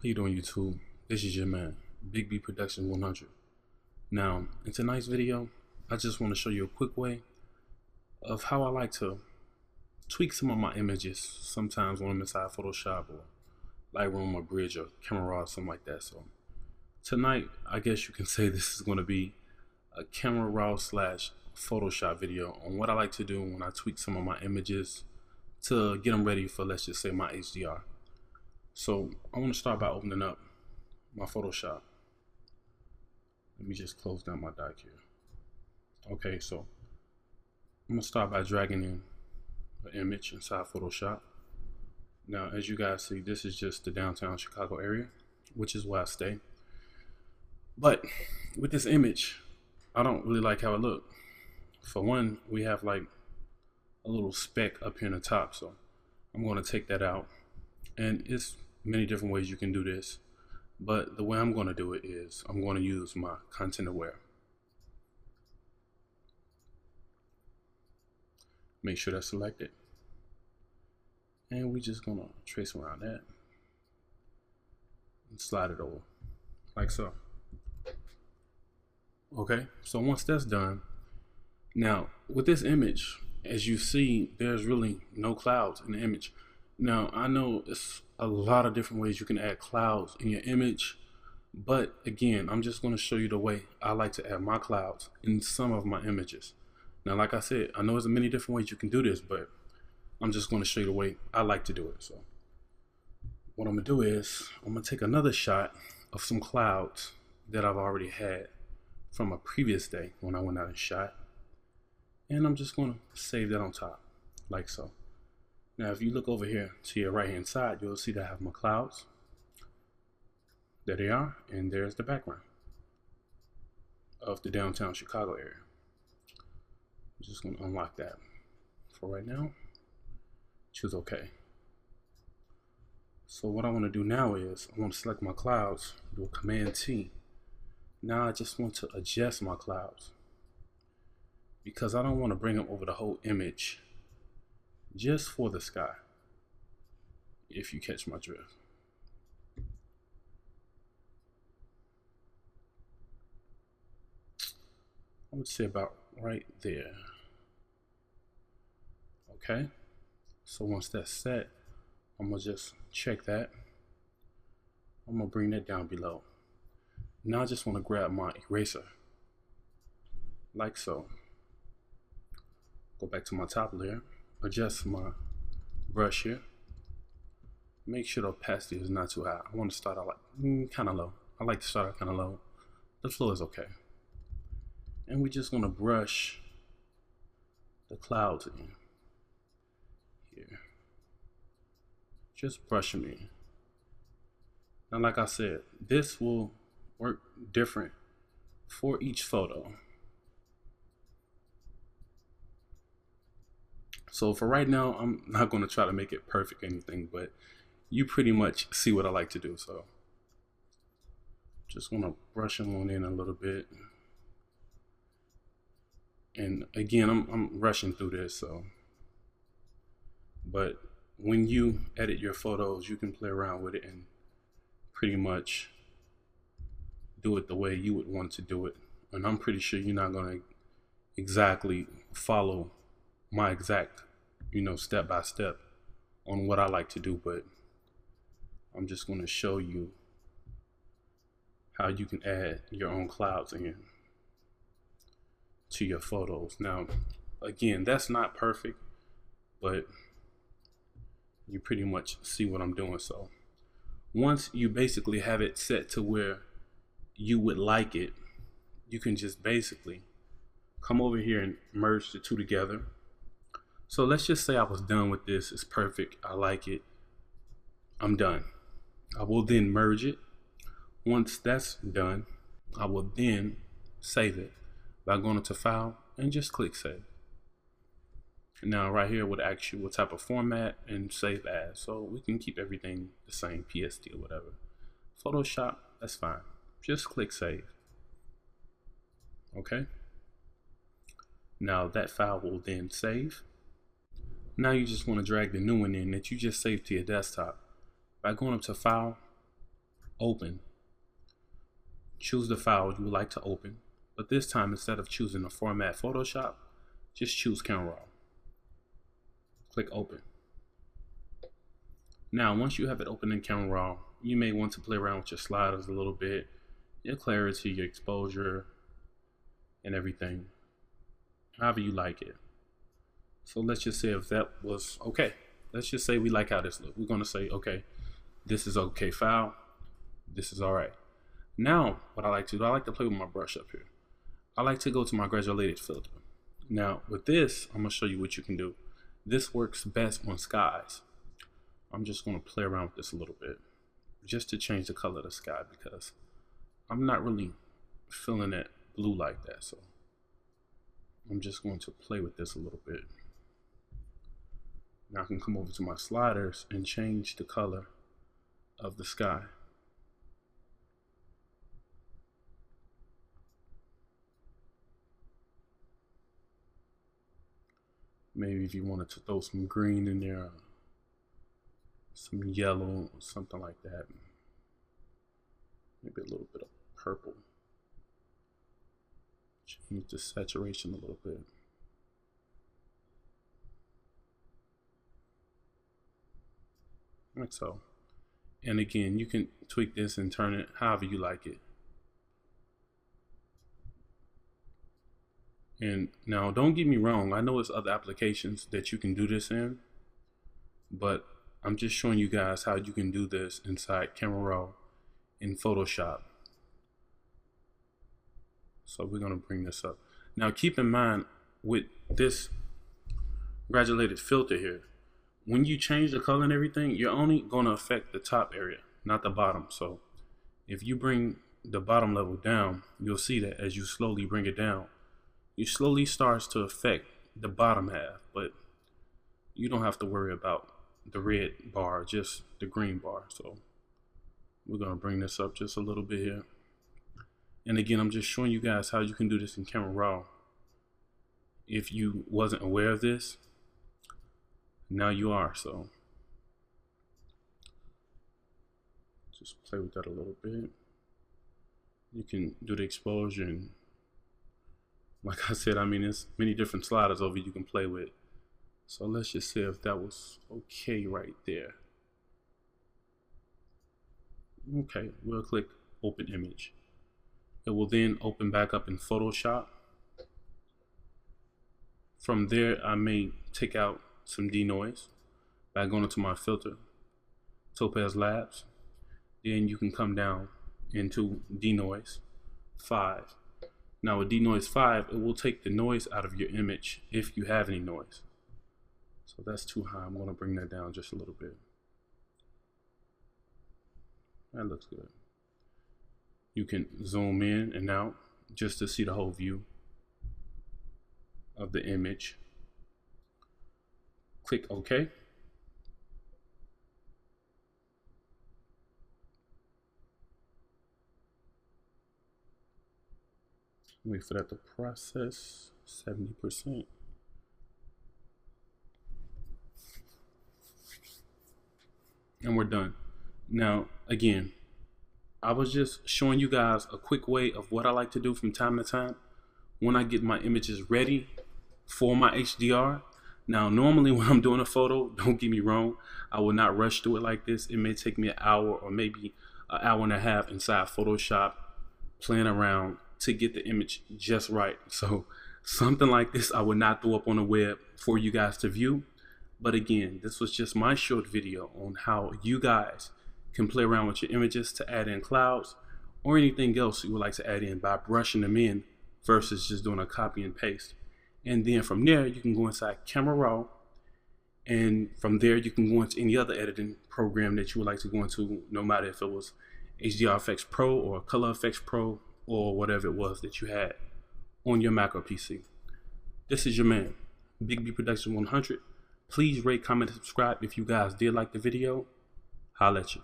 you doing, YouTube? This is your man, Big B Production 100. Now, in tonight's video, I just want to show you a quick way of how I like to tweak some of my images, sometimes when I'm inside Photoshop or Lightroom or Bridge or Camera Raw or something like that. So tonight, I guess you can say this is going to be a Camera Raw slash Photoshop video on what I like to do when I tweak some of my images to get them ready for, let's just say, my HDR. So I want to start by opening up my Photoshop. Let me just close down my dock here. Okay, so I'm going to start by dragging in an image inside Photoshop. Now, as you guys see, this is just the downtown Chicago area, which is where I stay. But with this image, I don't really like how it looks. For one, we have like a little speck up here in the top, so I'm going to take that out. And it's many different ways you can do this, but the way I'm going to do it is I'm going to use my content aware. Make sure that's selected, and we're just going to trace around that and slide it over like so. Okay, so once that's done, now with this image, as you see, there's really no clouds in the image. Now, I know it's a lot of different ways you can add clouds in your image, but again, I'm just going to show you the way I like to add my clouds in some of my images. Now, like I said, I know there's many different ways you can do this, but I'm just going to show you the way I like to do it. So what I'm going to do is I'm going to take another shot of some clouds that I've already had from a previous day when I went out and shot, and I'm just going to save that on top like so. Now, if you look over here to your right hand side, you'll see that I have my clouds. There they are, and there's the background of the downtown Chicago area. I'm just going to unlock that for right now. Choose OK. So what I want to do now is I want to select my clouds, do a Command T. Now I just want to adjust my clouds because I don't want to bring them over the whole image, just for the sky, if you catch my drift. I would say about right there. Okay, so once that's set, I'm gonna just check that. I'm gonna bring that down below. Now I just want to grab my eraser like so. Go back to my top layer, adjust my brush here. Make sure the opacity is not too high. I want to start out like kind of low. I like to start out kind of low. The flow is okay. And we're just going to brush the clouds in here. Just brush them in. Now, like I said, this will work different for each photo. So for right now, I'm not going to try to make it perfect or anything, but you pretty much see what I like to do. So just want to brush them on in a little bit. And again, I'm rushing through this, so. But when you edit your photos, you can play around with it and pretty much do it the way you would want to do it. And I'm pretty sure you're not going to exactly follow my exact, step by step on what I like to do, but I'm just going to show you how you can add your own clouds in to your photos. Now, again, that's not perfect, but you pretty much see what I'm doing. So once you basically have it set to where you would like it, you can just basically come over here and merge the two together. So let's just say I was done with this. It's perfect. I like it. I'm done. I will then merge it. Once that's done, I will then save it by going into File and just click Save. Now right here would ask you what type of format and save as. So we can keep everything the same, PSD or whatever. Photoshop, that's fine. Just click Save. Okay. Now that file will then save. Now you just want to drag the new one in that you just saved to your desktop by going up to File open. Choose the file you would like to open, but this time instead of choosing the format Photoshop, just choose Camera Raw. Click open. Now once you have it open in Camera Raw, you may want to play around with your sliders a little bit, your clarity, your exposure, and everything, however you like it. So let's just say if that was okay. Let's just say we like how this looks. We're going to say, okay, this is okay file. This is all right. Now, what I like to do, I like to play with my brush up here. I like to go to my graduated filter. Now, with this, I'm going to show you what you can do. This works best on skies. I'm just going to play around with this a little bit just to change the color of the sky because I'm not really feeling that blue like that. So I'm just going to play with this a little bit. Now I can come over to my sliders and change the color of the sky. Maybe if you wanted to throw some green in there, some yellow, something like that. Maybe a little bit of purple. Change the saturation a little bit. Like so. And again, you can tweak this and turn it however you like it. And now don't get me wrong, I know there's other applications that you can do this in, but I'm just showing you guys how you can do this inside Camera Raw in Photoshop. So we're going to bring this up. Now keep in mind with this graduated filter here, when you change the color and everything, you're only going to affect the top area, not the bottom. So if you bring the bottom level down, you'll see that as you slowly bring it down, it slowly starts to affect the bottom half, but you don't have to worry about the red bar, just the green bar. So we're going to bring this up just a little bit here. And again, I'm just showing you guys how you can do this in Camera Raw. If you wasn't aware of this, now you are. So just play with that a little bit. You can do the exposure, and like I said, I mean, there's many different sliders over you can play with. So let's just see if that was okay right there. Okay, we'll click open image. It will then open back up in Photoshop. From there, I may take out some denoise by going into my filter, Topaz Labs. Then you can come down into denoise 5. Now with denoise 5, it will take the noise out of your image if you have any noise. So that's too high. I'm going to bring that down just a little bit. That looks good. You can zoom in and out just to see the whole view of the image. Click OK. Wait for that to process. 70%. And we're done. Now, again, I was just showing you guys a quick way of what I like to do from time to time when I get my images ready for my HDR. Now, normally when I'm doing a photo, don't get me wrong, I will not rush through it like this. It may take me an hour or maybe an hour and a half inside Photoshop playing around to get the image just right. So something like this I would not throw up on the web for you guys to view. But again, this was just my short video on how you guys can play around with your images to add in clouds or anything else you would like to add in by brushing them in versus just doing a copy and paste. And then from there, you can go inside Camera Raw, and from there you can go into any other editing program that you would like to go into, no matter if it was HDR Effects Pro or Color Effects Pro or whatever it was that you had on your Mac or PC. This is your man, Big B Production 100. Please rate, comment, and subscribe if you guys did like the video. Holla at you.